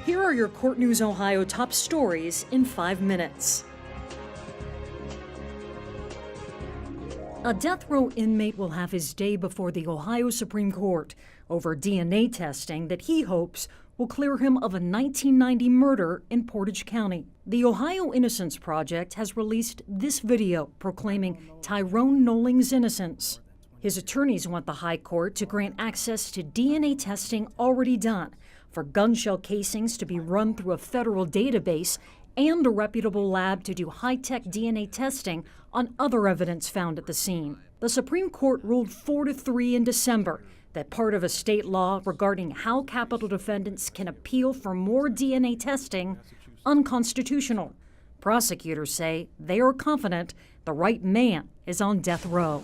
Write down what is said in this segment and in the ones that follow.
Here are your Court News Ohio top stories in 5 minutes. A death row inmate will have his day before the Ohio Supreme Court over DNA testing that he hopes will clear him of a 1990 murder in Portage County. The Ohio Innocence Project has released this video proclaiming Tyrone Nolling's innocence. His attorneys want the High Court to grant access to DNA testing already done for gun shell casings to be run through a federal database and a reputable lab to do high-tech DNA testing on other evidence found at the scene. The Supreme Court ruled 4-3 in December that part of a state law regarding how capital defendants can appeal for more DNA testing unconstitutional. Prosecutors say they are confident the right man is on death row.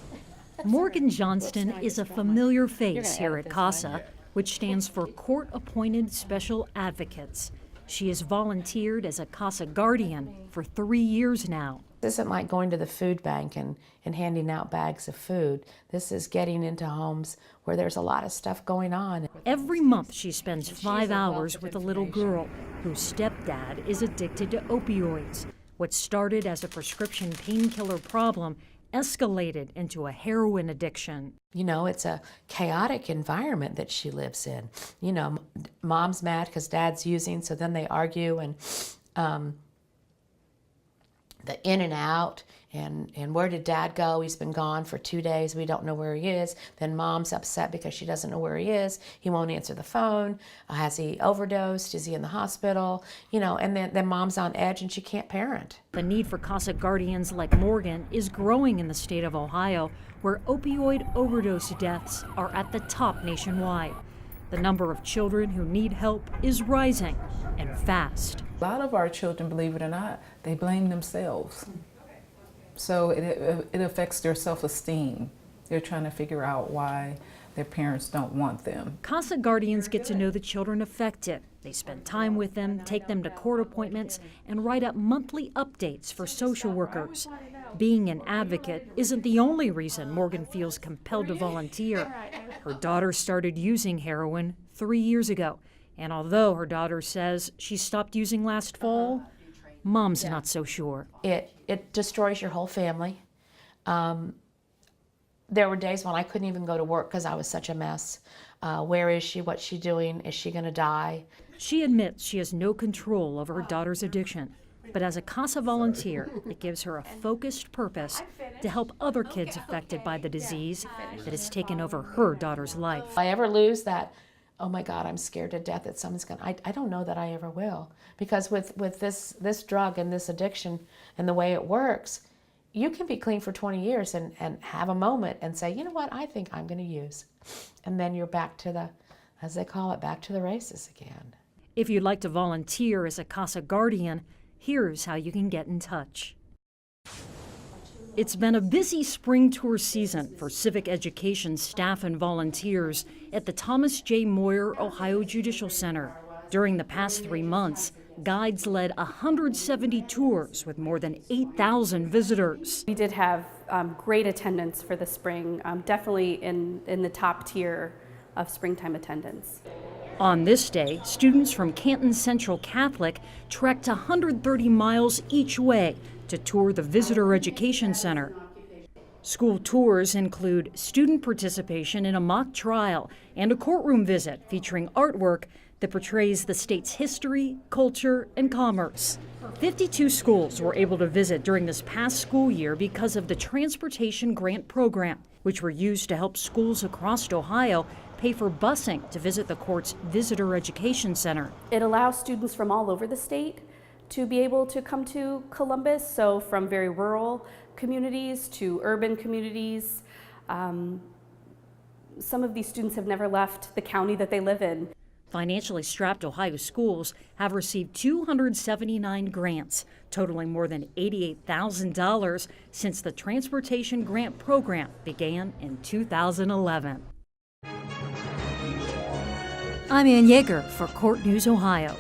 Morgan Johnston is a familiar face here at CASA, which stands for Court-Appointed Special Advocates. She has volunteered as a CASA guardian for 3 years now. This isn't like going to the food bank and handing out bags of food. This is getting into homes where there's a lot of stuff going on. Every month she spends 5 hours with a little girl whose stepdad is addicted to opioids. What started as a prescription painkiller problem escalated into a heroin addiction. You know, it's a chaotic environment that she lives in. You know, mom's mad because dad's using, so then they argue, and the in and out, and where did dad go? He's been gone for 2 days. We don't know where he is. Then mom's upset because she doesn't know where he is. He won't answer the phone. Has he overdosed? Is he in the hospital? You know, and then mom's on edge and she can't parent. The need for CASA guardians like Morgan is growing in the state of Ohio, where opioid overdose deaths are at the top nationwide. The number of children who need help is rising, and fast. A lot of our children, believe it or not, they blame themselves. So it affects their self-esteem. They're trying to figure out why their parents don't want them. CASA guardians get to know the children affected. They spend time with them, take them to court appointments, and write up monthly updates for social workers. Being an advocate isn't the only reason Morgan feels compelled to volunteer. Her daughter started using heroin 3 years ago, and although her daughter says she stopped using last fall, Mom's not so sure. It destroys your whole family. There were days when I couldn't even go to work because I was such a mess. Where is she? What's she doing? Is she going to die? She admits she has no control over her daughter's addiction. But as a CASA volunteer, it gives her a focused purpose to help other kids affected by the disease that has taken over her daughter's life. If I ever lose that, oh my God, I'm scared to death that someone's going to, I don't know that I ever will. Because with this drug and this addiction and the way it works, you can be clean for 20 years and have a moment and say, you know what, I think I'm going to use. And then you're back to the, as they call it, back to the races again. If you'd like to volunteer as a CASA guardian, here's how you can get in touch. It's been a busy spring tour season for civic education staff and volunteers at the Thomas J. Moyer Ohio Judicial Center. During the past 3 months, guides led 170 tours with more than 8,000 visitors. We did have great attendance for the spring, definitely in the top tier of springtime attendance. On this day, students from Canton Central Catholic trekked 130 miles each way to tour the Visitor Education Center. School tours include student participation in a mock trial and a courtroom visit featuring artwork that portrays the state's history, culture, and commerce. 52 schools were able to visit during this past school year because of the Transportation Grant Program, which were used to help schools across Ohio pay for busing to visit the court's Visitor Education Center. It allows students from all over the state to be able to come to Columbus, so from very rural communities to urban communities. Some of these students have never left the county that they live in. Financially strapped Ohio schools have received 279 grants, totaling more than $88,000 since the Transportation Grant Program began in 2011. I'm Ann Yeager for Court News Ohio.